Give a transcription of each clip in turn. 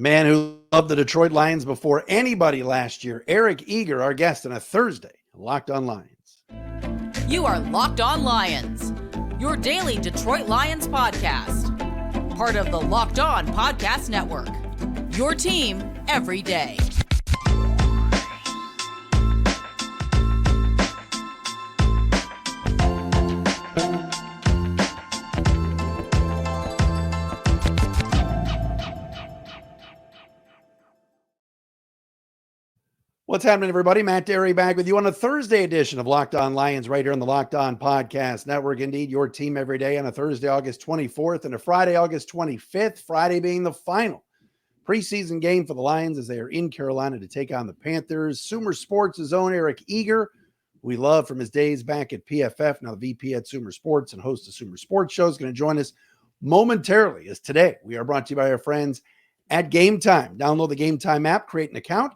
man who loved the Detroit Lions before anybody last year, Eric Eager, our guest on a Thursday, Locked On Lions. You are Locked On Lions, your daily Detroit Lions podcast. Part of the Locked On Podcast Network, your team every day. What's happening, everybody? Matt Derry back with you on a Thursday edition of Locked On Lions right here on the Locked On Podcast Network. Indeed, your team every day on a Thursday, August 24th and a Friday, August 25th. Friday being the final preseason game for the Lions as they are in Carolina to take on the Panthers. Sumer Sports' own Eric Eager, who we love from his days back at PFF, now the VP at Sumer Sports and host of Sumer Sports Show, is going to join us momentarily, as today we are brought to you by our friends at Gametime. Download the Gametime app, create an account,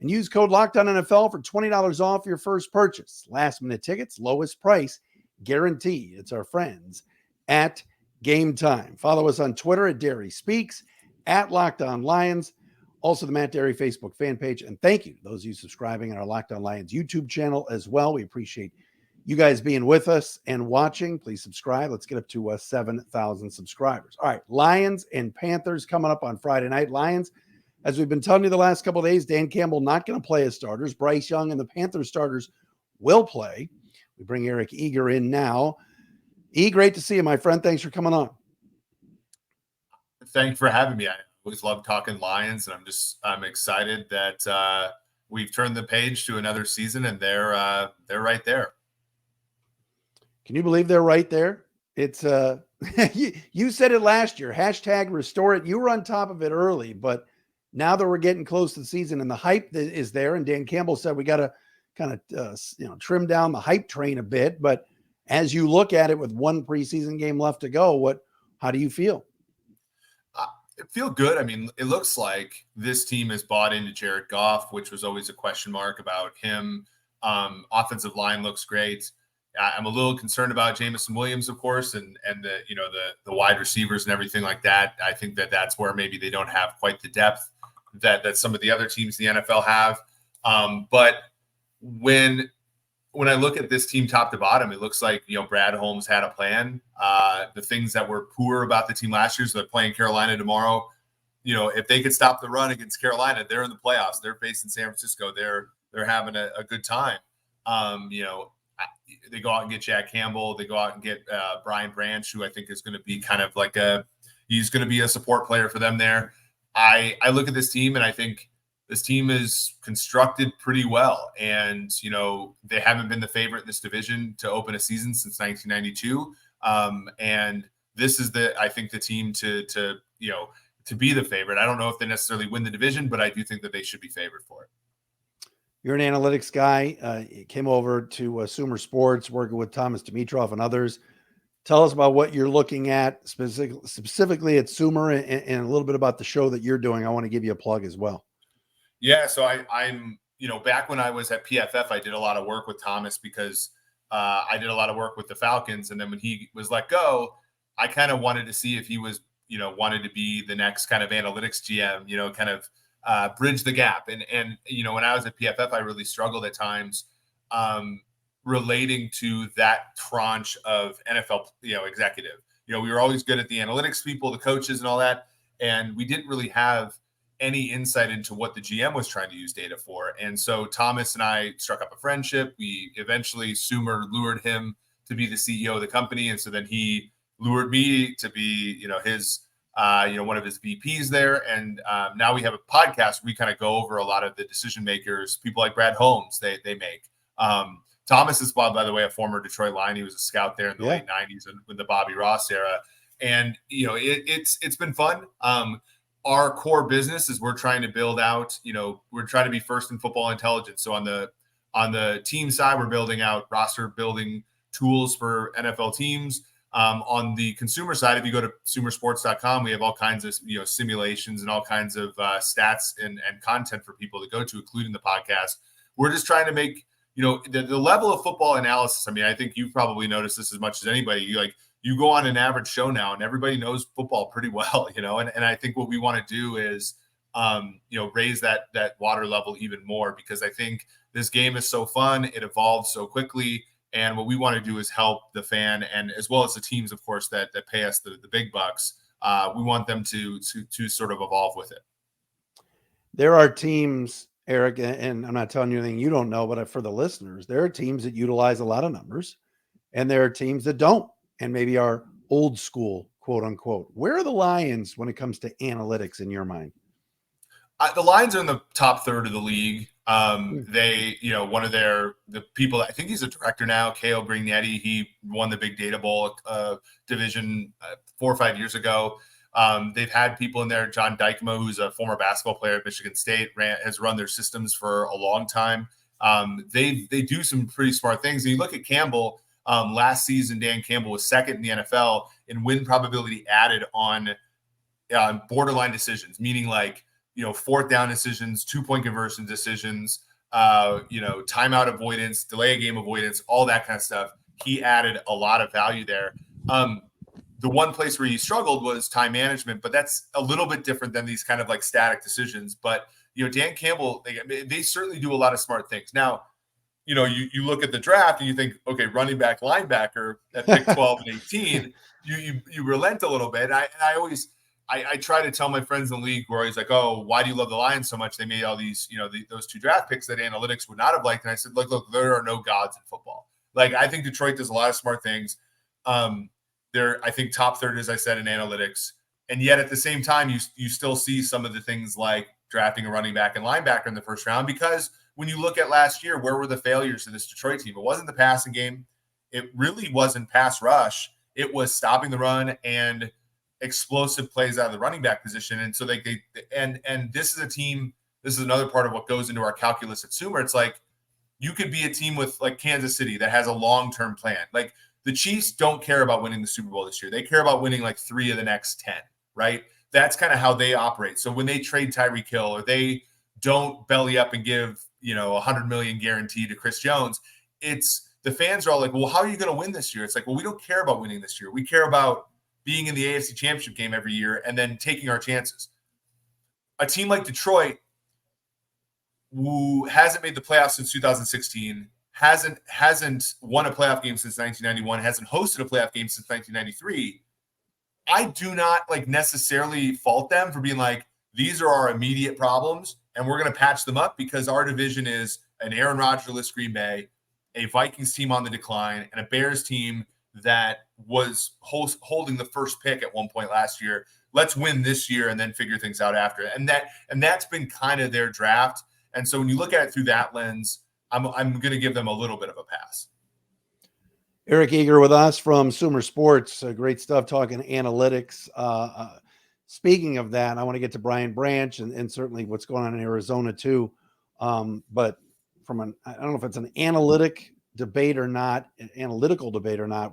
and use code LOCKEDONNFL for $20 off your first purchase. Last-minute tickets, lowest price, guaranteed. It's our friends at Gametime. Follow us on Twitter at Derry Speaks, at Locked On Lions, also the Matt Derry Facebook fan page. And thank you to those of you subscribing on our Locked On Lions YouTube channel as well. We appreciate you guys being with us and watching. Please subscribe. Let's get up to 7,000 subscribers. All right, Lions and Panthers coming up on Friday night. Lions, as we've been telling you the last couple of days, Dan Campbell not going to play his starters. Bryce Young and the Panthers starters will play. We bring Eric Eager in now. E, great to see you, my friend. Thanks for coming on. Thanks for having me. I always love talking Lions, and I'm excited that we've turned the page to another season, and they're right there. Can you believe they're right there? It's you said it last year. Hashtag restore it. You were on top of it early, but now that we're getting close to the season and the hype that is there, and Dan Campbell said we got to kind of trim down the hype train a bit. But as you look at it with one preseason game left to go, how do you feel? I feel good. I mean, it looks like this team has bought into Jared Goff, which was always a question mark about him. Offensive line looks great. I'm a little concerned about Jameson Williams, of course, and the wide receivers and everything like that. I think that's where maybe they don't have quite the depth that some of the other teams in the NFL have. But when I look at this team top to bottom, it looks like, Brad Holmes had a plan. The things that were poor about the team last year, so they're playing Carolina tomorrow. If they could stop the run against Carolina, they're in the playoffs. They're facing San Francisco. They're having a good time. They go out and get Jack Campbell. They go out and get Brian Branch, who I think is going to be kind of like he's going to be a support player for them there. I look at this team and I think this team is constructed pretty well. And, they haven't been the favorite in this division to open a season since 1992. And this is I think the team to be the favorite. I don't know if they necessarily win the division, but I do think that they should be favored for it. You're an analytics guy. Came over to Sumer Sports, working with Thomas Dimitrov and others. Tell us about what you're looking at specifically at Sumer and a little bit about the show that you're doing. I want to give you a plug as well. Yeah, so I'm back when I was at PFF, I did a lot of work with Thomas because I did a lot of work with the Falcons. And then when he was let go, I kind of wanted to see if he was, wanted to be the next kind of analytics GM, kind of bridge the gap. And when I was at PFF, I really struggled at times relating to that tranche of NFL, executive. We were always good at the analytics people, the coaches and all that. And we didn't really have any insight into what the GM was trying to use data for. And so Thomas and I struck up a friendship. We eventually, Sumer lured him to be the CEO of the company. And so then he lured me to be, his one of his VPs there. And now we have a podcast. We kind of go over a lot of the decision makers, people like Brad Holmes, they make. Thomas is, by the way, a former Detroit Lion. He was a scout there in the late 90s and with the Bobby Ross era. And, it's been fun. Our core business is we're trying to build out, we're trying to be first in football intelligence. So on the team side, we're building out roster building tools for NFL teams. On the consumer side, if you go to consumersports.com, we have all kinds of simulations and all kinds of stats and content for people to go to, including the podcast. We're just trying to make the level of football analysis. I mean, I think you've probably noticed this as much as anybody. You go on an average show now, and everybody knows football pretty well, and I think what we want to do is raise that water level even more, because I think this game is so fun. It evolves so quickly. And what we want to do is help the fan, and as well as the teams, of course, that pay us the big bucks. We want them to sort of evolve with it. There are teams, Eric, and I'm not telling you anything you don't know, but for the listeners, there are teams that utilize a lot of numbers, and there are teams that don't, and maybe are old school, quote unquote. Where are the Lions when it comes to analytics in your mind? The Lions are in the top third of the league. They, one of the people, I think he's a director now, K.O. Brignetti, he won the Big Data Bowl division 4 or 5 years ago. They've had people in there. John Dykema, who's a former basketball player at Michigan State, has run their systems for a long time. They do some pretty smart things. And you look at Campbell, last season, Dan Campbell was second in the NFL in win probability added on borderline decisions, meaning like, fourth down decisions, 2-point conversion decisions, timeout avoidance, delay a game avoidance, all that kind of stuff. He added a lot of value there. The one place where he struggled was time management, but that's a little bit different than these kind of like static decisions. But, Dan Campbell, they certainly do a lot of smart things. Now, you look at the draft and you think, okay, running back, linebacker at pick 12 and 18, you relent a little bit. I try to tell my friends in the league where he's like, oh, why do you love the Lions so much? They made all these, those 2 draft picks that analytics would not have liked. And I said, look, there are no gods in football. Like, I think Detroit does a lot of smart things. They're, I think, top third, as I said, in analytics. And yet at the same time, you still see some of the things like drafting a running back and linebacker in the first round, because when you look at last year, where were the failures of this Detroit team? It wasn't the passing game. It really wasn't pass rush. It was stopping the run and explosive plays out of the running back position. And so and this is a team, this is another part of what goes into our calculus at Sumer. It's like, you could be a team with like Kansas City that has a long-term plan. Like, the Chiefs don't care about winning the Super Bowl this year. They care about winning like 3 of the next 10, right? That's kind of how they operate. So when they trade Tyreek Hill, or they don't belly up and give, $100 million guarantee to Chris Jones, it's the fans are all like, well, how are you going to win this year? It's like, well, we don't care about winning this year. We care about being in the AFC Championship game every year and then taking our chances. A team like Detroit, who hasn't made the playoffs since 2016, hasn't won a playoff game since 1991, hasn't hosted a playoff game since 1993. I do not necessarily fault them for being like, these are our immediate problems and we're going to patch them up, because our division is an Aaron Rodgers-less Green Bay, a Vikings team on the decline, and a Bears team that was holding the first pick at one point last year. Let's win this year and then figure things out after. And that's been kind of their draft. And so when you look at it through that lens, I'm going to give them a little bit of a pass. Eric Eager with us from Sumer Sports. Great stuff talking analytics. Speaking of that, I want to get to Brian Branch and certainly what's going on in Arizona too. But I don't know if it's an analytical debate or not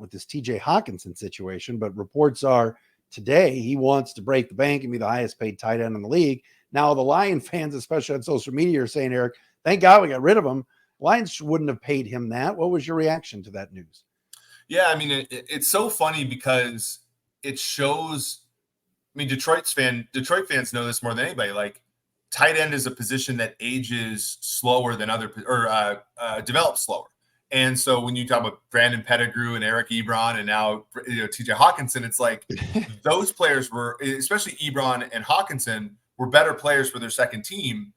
with this TJ Hackinson situation, but reports are today he wants to break the bank and be the highest paid tight end in the league. Now the Lion fans, especially on social media, are saying, Eric, thank God we got rid of him. Lions wouldn't have paid him that. What was your reaction to that news? Yeah, I mean, it's so funny because it shows. I mean, Detroit fans know this more than anybody. Like, tight end is a position that ages slower than develops slower. And so when you talk about Brandon Pettigrew and Eric Ebron and now TJ Hawkinson, it's like those players were, especially Ebron and Hawkinson, were better players for their second team.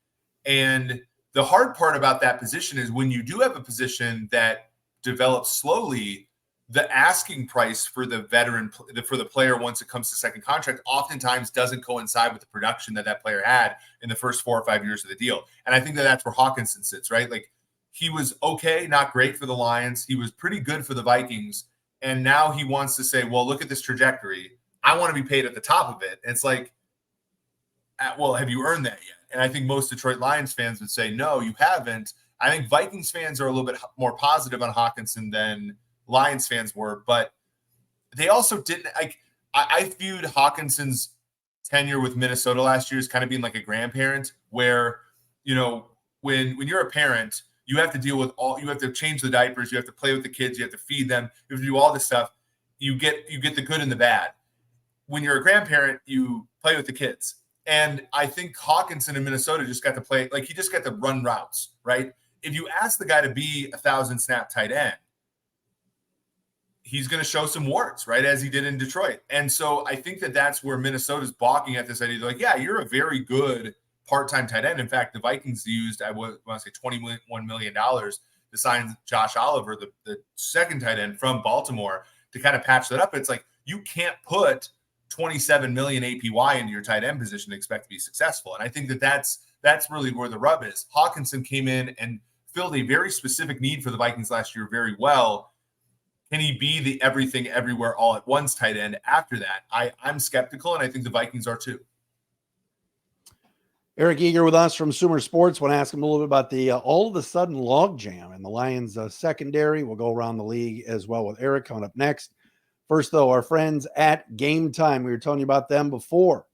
And the hard part about that position is when you do have a position that develops slowly, the asking price for the veteran, for the player once it comes to second contract, oftentimes doesn't coincide with the production that player had in the first 4 or 5 years of the deal. And I think that's where Hawkinson sits, right? Like, he was okay, not great for the Lions. He was pretty good for the Vikings. And now he wants to say, well, look at this trajectory. I want to be paid at the top of it. And it's like, well, have you earned that yet? And I think most Detroit Lions fans would say, no, you haven't. I think Vikings fans are a little bit more positive on Hawkinson than Lions fans were, but they also didn't. I viewed Hawkinson's tenure with Minnesota last year as kind of being like a grandparent, where, when you're a parent, you have to deal with you have to change the diapers, you have to play with the kids, you have to feed them, you have to do all this stuff. You get the good and the bad. When you're a grandparent, you play with the kids. And I think Hawkinson in Minnesota just got to play, like he just got to run routes, right? If you ask the guy to be 1,000 snap tight end, he's going to show some warts, right, as he did in Detroit. And so I think that that's where Minnesota's balking at this idea. They're like, yeah, you're a very good part-time tight end. In fact, the Vikings used, I want to say $21 million to sign Josh Oliver, the second tight end from Baltimore, to kind of patch that up. It's like, you can't put 27 million APY into your tight end position to expect to be successful. And I think that that's really where the rub is. Hawkinson came in and filled a very specific need for the Vikings last year very well. Can he be the everything everywhere all at once tight end after that? I'm skeptical, and I think the Vikings are too. Eric Eager with us from Sumer Sports. Want to ask him a little bit about the all of a sudden logjam in the Lions secondary. We'll go around the league as well with Eric coming up next. First, though, our friends at Gametime. We were telling you about them before.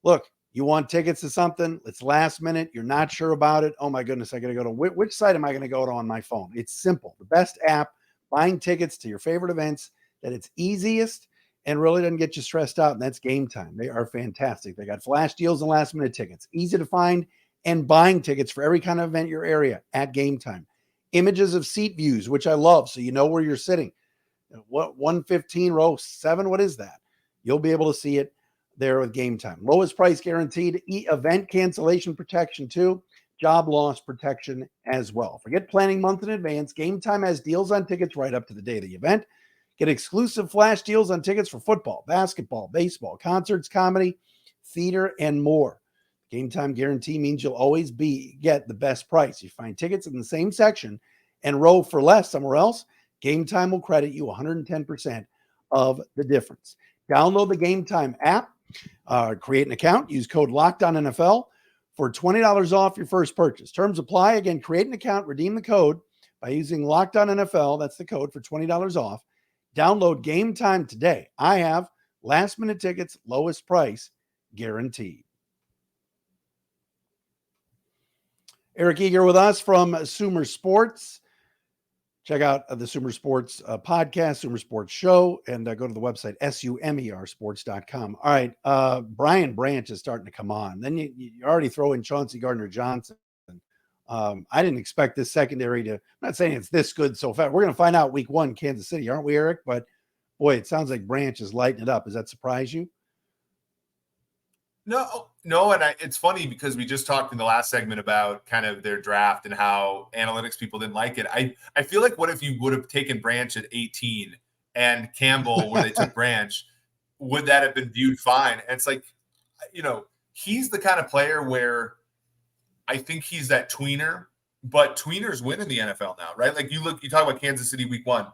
Look, you want tickets to something? It's last minute. You're not sure about it. Oh, my goodness. I got to go to which site am I going to go to on my phone? It's simple. The best app, buying tickets to your favorite events, that it's easiest and really doesn't get you stressed out. And that's Gametime. They are fantastic. They got flash deals and last minute tickets. Easy to find and buying tickets for every kind of event in your area at Gametime. Images of seat views, which I love, so you know where you're sitting. What 115 row 7? What is that? You'll be able to see it there with Gametime. Lowest price guaranteed, event cancellation protection too, job loss protection as well. Forget planning month in advance. Gametime has deals on tickets right up to the day of the event. Get exclusive flash deals on tickets for football, basketball, baseball, concerts, comedy, theater, and more. Gametime guarantee means you'll always get the best price. You find tickets in the same section and row for less somewhere else, Gametime will credit you 110% of the difference. Download the Gametime app, create an account, use code LOCKEDONNFL for $20 off your first purchase. Terms apply. Again, create an account, redeem the code by using LOCKEDONNFL. That's the code for $20 off. Download Gametime today. I have last minute tickets, lowest price guaranteed. Eric Eager with us from Sumer Sports. Check out the Sumer Sports podcast, Sumer Sports show, and go to the website, sumersports.com. All right, Brian Branch is starting to come on. Then you already throw in Chauncey Gardner-Johnson. I didn't expect this secondary to – I'm not saying it's this good so fast. We're going to find out week 1, Kansas City, aren't we, Eric? But, boy, it sounds like Branch is lighting it up. Does that surprise you? No, and it's funny because we just talked in the last segment about kind of their draft and how analytics people didn't like it. I feel like what if you would have taken Branch at 18 and Campbell where they took Branch, would that have been viewed fine? And it's like, he's the kind of player where I think he's that tweener, but tweeners win in the NFL now, right? Like you talk about Kansas City week 1,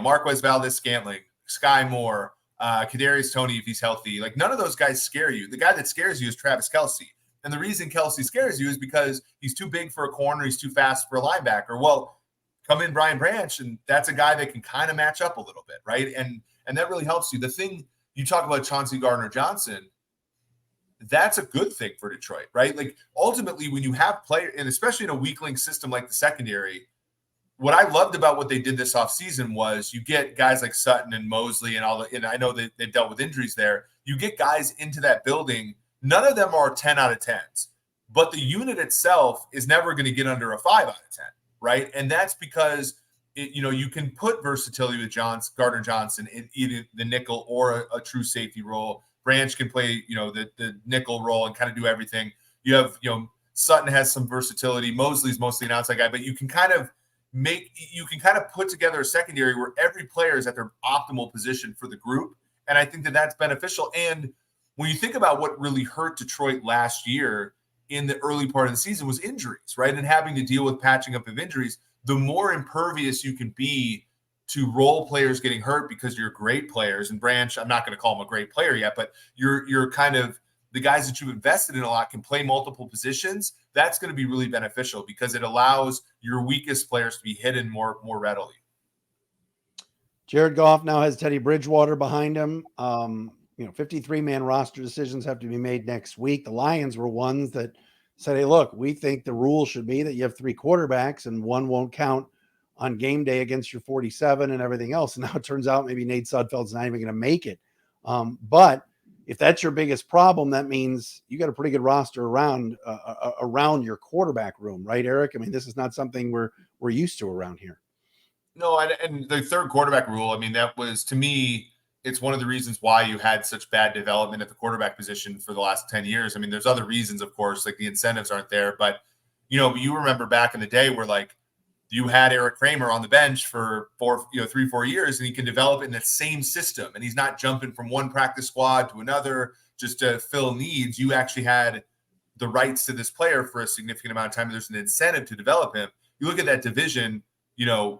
Marquez Valdes-Scantling, Sky Moore, Kadarius Toney, if he's healthy, like none of those guys scare you. The guy that scares you is Travis Kelce. And the reason Kelce scares you is because he's too big for a corner. He's too fast for a linebacker. Well, come in Brian Branch, and that's a guy that can kind of match up a little bit. Right. And that really helps you. The thing you talk about Chauncey Gardner-Johnson, that's a good thing for Detroit, right? Like ultimately when you have players, and especially in a weak-link system like the secondary, what I loved about what they did this offseason was you get guys like Sutton and Mosley and and I know that they've dealt with injuries there. You get guys into that building. None of them are 10 out of 10s, but the unit itself is never going to get under a 5 out of 10, right? And that's because, you can put versatility with Gardner-Johnson in either the nickel or a true safety role. Branch can play, the nickel role and kind of do everything. You have, Sutton has some versatility. Mosley's mostly an outside guy, but you can kind of put together a secondary where every player is at their optimal position for the group. And I think that that's beneficial. And when you think about what really hurt Detroit last year in the early part of the season was injuries, right? And having to deal with patching up of injuries, the more impervious you can be to role players getting hurt because you're great players. And Branch, I'm not going to call him a great player yet, but you're kind of the guys that you've invested in a lot can play multiple positions. That's going to be really beneficial because it allows your weakest players to be hidden more readily. Jared Goff now has Teddy Bridgewater behind him. 53-man roster decisions have to be made next week. The Lions were ones that said, hey, look, we think the rule should be that you have 3 quarterbacks and one won't count on game day against your 47 and everything else. And now it turns out maybe Nate Sudfeld's not even going to make it. But if that's your biggest problem, that means you got a pretty good roster around your quarterback room, right, Eric? I mean, this is not something we're used to around here. No, and the third quarterback rule, I mean, that was, to me, it's one of the reasons why you had such bad development at the quarterback position for the last 10 years. I mean, there's other reasons, of course, like the incentives aren't there, but you remember back in the day where like you had Eric Kramer on the bench for 3-4 years, and he can develop in the same system, and he's not jumping from one practice squad to another just to fill needs. You actually had the rights to this player for a significant amount of time. There's an incentive to develop him. You look at that division,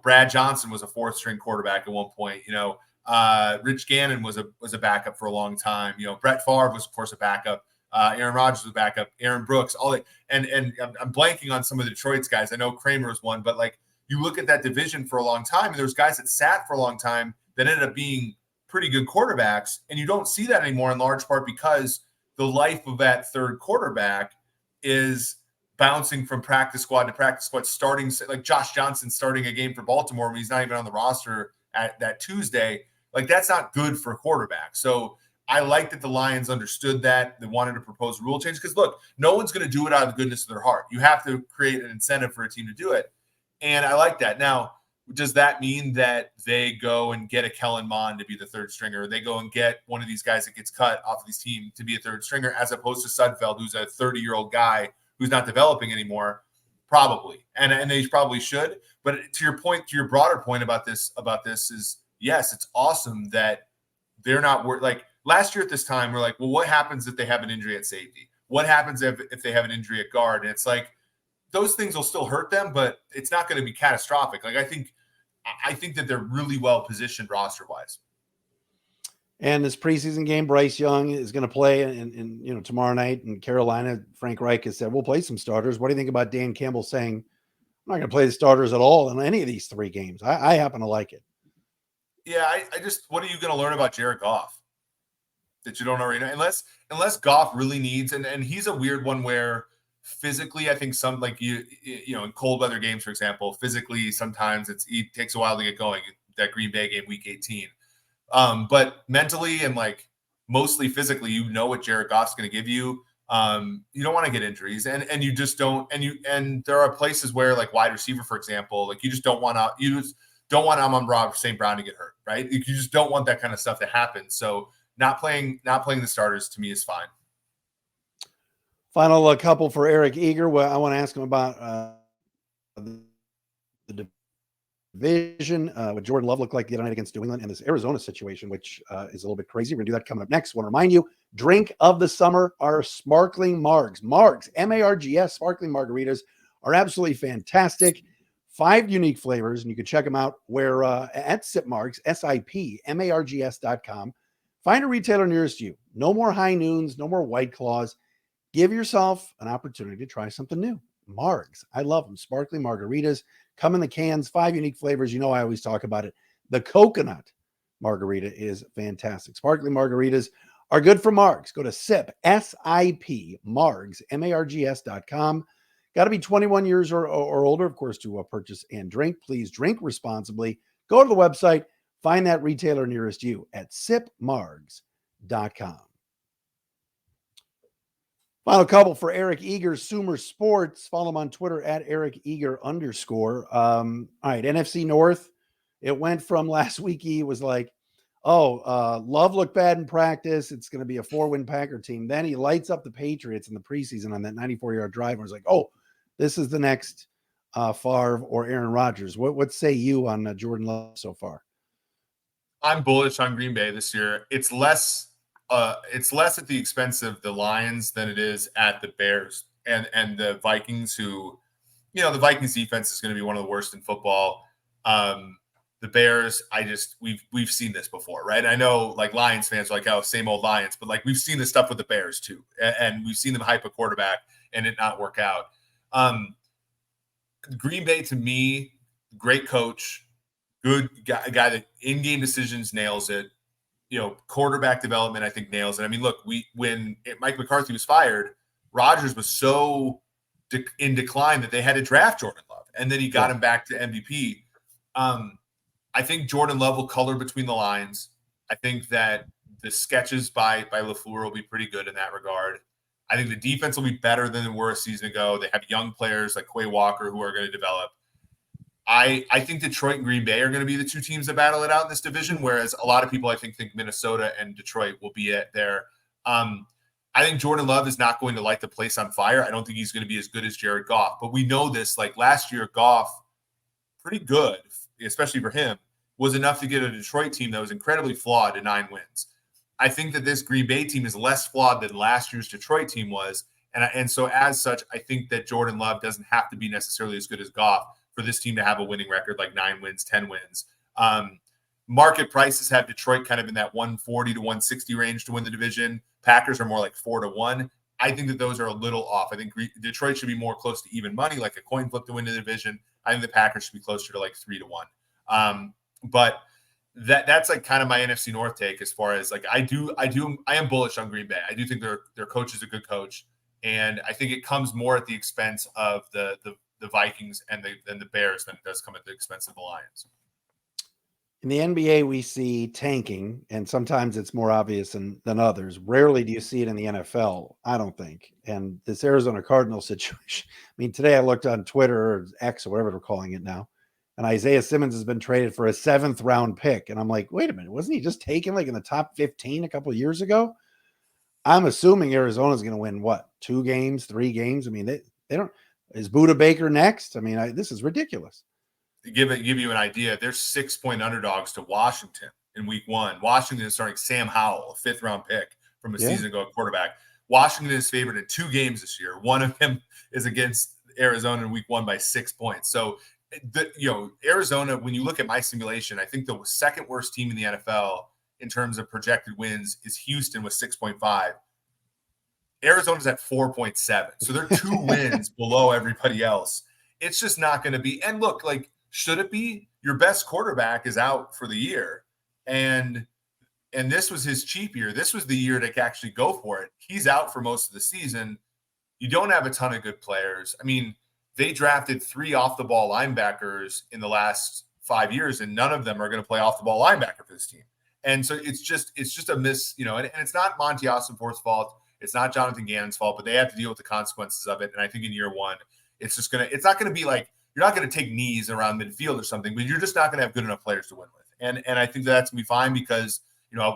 Brad Johnson was a fourth string quarterback at one point. Rich Gannon was a backup for a long time. Brett Favre was, of course, a backup. Aaron Rodgers was a backup. Aaron Brooks, all that. And I'm blanking on some of Detroit's guys. I know Kramer was one, but like you look at that division for a long time, and there's guys that sat for a long time that ended up being pretty good quarterbacks, and you don't see that anymore in large part because the life of that third quarterback is bouncing from practice squad to practice squad, starting like Josh Johnson starting a game for Baltimore when he's not even on the roster at that Tuesday. Like that's not good for a quarterback. So I like that the Lions understood that. They wanted to propose a rule change because, look, no one's going to do it out of the goodness of their heart. You have to create an incentive for a team to do it. And I like that. Now, does that mean that they go and get a Kellen Mond to be the third stringer? Or they go and get one of these guys that gets cut off of this team to be a third stringer as opposed to Sudfeld, who's a 30-year-old guy who's not developing anymore? Probably. And they probably should. But to your point, to your broader point about this is, yes, it's awesome that they're not like last year at this time, we're like, well, what happens if they have an injury at safety? What happens if they have an injury at guard? And it's like, those things will still hurt them, but it's not going to be catastrophic. Like, I think that they're really well positioned roster wise. And this preseason game, Bryce Young is going to play in tomorrow night in Carolina. Frank Reich has said, we'll play some starters. What do you think about Dan Campbell saying, I'm not going to play the starters at all in any of these three games? I happen to like it. Yeah. I just, what are you going to learn about Jared Goff that you don't already know? Unless Goff really needs, and he's a weird one where physically, I think some, like in cold weather games, for example, physically, sometimes it takes a while to get going. That Green Bay game, week 18. But mentally and like mostly physically, what Jared Goff's going to give you. You don't want to get injuries, and you just don't. And there are places where, like wide receiver, for example, like you just don't want Amon-Ra St. Brown to get hurt, right? You just don't want that kind of stuff to happen. So not playing the starters to me is fine. Final couple for Eric Eager. Well, I want to ask him about the division, what Jordan Love looked like the other night against New England, and this Arizona situation, which is a little bit crazy. We're going to do that coming up next. I want to remind you, drink of the summer are sparkling margs. Margs, M-A-R-G-S, sparkling margaritas are absolutely fantastic. 5 unique flavors, and you can check them out where at SipMargs, SIPMARGS.com. Find a retailer nearest you. No more high noons, no more White Claws. Give yourself an opportunity to try something new. Margs, I love them. Sparkling margaritas come in the cans, 5 unique flavors. I always talk about it. The coconut margarita is fantastic. Sparkling margaritas are good for Margs. Go to SIP, S-I-P, Margs, M-A-R-G-S.com. Got to be 21 years or older, of course, to purchase and drink. Please drink responsibly. Go to the website. Find that retailer nearest you at sipmargs.com. Final couple for Eric Eager, Sumer Sports. Follow him on Twitter at Eric Eager _. All right, NFC North. It went from last week, he was like, Love looked bad in practice. It's going to be a 4-win Packer team. Then he lights up the Patriots in the preseason on that 94-yard drive. And was like, this is the next Favre or Aaron Rodgers. What say you on Jordan Love so far? I'm bullish on Green Bay this year. It's less at the expense of the Lions than it is at the Bears and the Vikings, who, the Vikings defense is going to be one of the worst in football. The Bears, we've seen this before, right? I know like Lions fans are like, same old Lions, but like we've seen this stuff with the Bears too. And we've seen them hype a quarterback and it not work out. Green Bay, to me, great coach, good guy that in-game decisions nails it. Quarterback development, I think, nails it. I mean, look, when Mike McCarthy was fired, Rodgers was so in decline that they had to draft Jordan Love, and then he got him back to MVP. I think Jordan Love will color between the lines. I think that the sketches by LaFleur will be pretty good in that regard. I think the defense will be better than they were a season ago. They have young players like Quay Walker who are going to develop. I think Detroit and Green Bay are going to be the two teams that battle it out in this division, whereas a lot of people, I think Minnesota and Detroit will be there. I think Jordan Love is not going to light the place on fire. I don't think he's going to be as good as Jared Goff. But we know this, like last year, Goff, pretty good, especially for him, was enough to get a Detroit team that was incredibly flawed to 9 wins. I think that this Green Bay team is less flawed than last year's Detroit team was. And so as such, I think that Jordan Love doesn't have to be necessarily as good as Goff for this team to have a winning record, like 9 wins, 10 wins. Market prices have Detroit kind of in that 140 to 160 range to win the division. Packers are more like 4 to 1. I think that those are a little off. I think Detroit should be more close to even money, like a coin flip to win the division. I think the Packers should be closer to like 3 to 1. But that's like kind of my NFC North take as far as like I am bullish on Green Bay. I do think their coach is a good coach, and I think it comes more at the expense of the Vikings and the Bears than it does come at the expense of the Lions. In the NBA, we see tanking, and sometimes it's more obvious than others. Rarely do you see it in the NFL, I don't think. And this Arizona Cardinals situation, I mean, today I looked on Twitter or X or whatever they're calling it now, and Isaiah Simmons has been traded for a 7th round pick. And I'm like, wait a minute, wasn't he just taken like in the top 15 a couple of years ago? I'm assuming Arizona's going to win, what, 2 games, 3 games? I mean, they don't. Is Buda Baker next? I mean, this is ridiculous. To give you an idea, they're 6-point underdogs to Washington in week 1. Washington is starting Sam Howell, a 5th round pick from a season ago at quarterback. Washington is favored in 2 games this year. One of them is against Arizona in week 1 by 6 points. So, Arizona, when you look at my simulation, I think the second worst team in the NFL in terms of projected wins is Houston with 6.5. Arizona's at 4.7. So they're 2 wins below everybody else. It's just not going to be. And look, like, should it be? Your best quarterback is out for the year. And this was his cheap year. This was the year to actually go for it. He's out for most of the season. You don't have a ton of good players. I mean, they drafted 3 off-the-ball linebackers in the last 5 years, and none of them are going to play off-the-ball linebacker for this team. And so it's just a miss, and it's not Monty Ossenforth's fault. It's not Jonathan Gannon's fault, but they have to deal with the consequences of it. And I think in year 1, it's not going to be like, you're not going to take knees around midfield or something, but you're just not going to have good enough players to win with. And I think that's going to be fine because,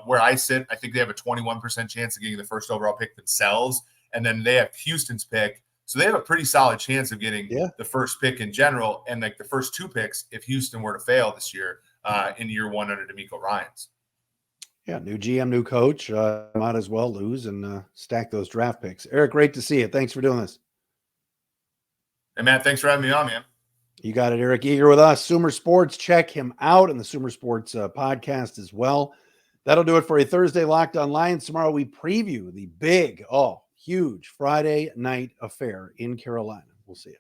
where I sit, I think they have a 21% chance of getting the first overall pick themselves. And then they have Houston's pick. So they have a pretty solid chance of getting the first pick in general. And like the first 2 picks, if Houston were to fail this year in year 1 under DeMeco Ryans. Yeah, new GM, new coach. Might as well lose and stack those draft picks. Eric, great to see you. Thanks for doing this. Hey, Matt, thanks for having me on, man. You got it, Eric Eager with us. Sumer Sports, check him out in the Sumer Sports podcast as well. That'll do it for a Thursday Locked On Lions. Tomorrow we preview the big, huge Friday night affair in Carolina. We'll see you.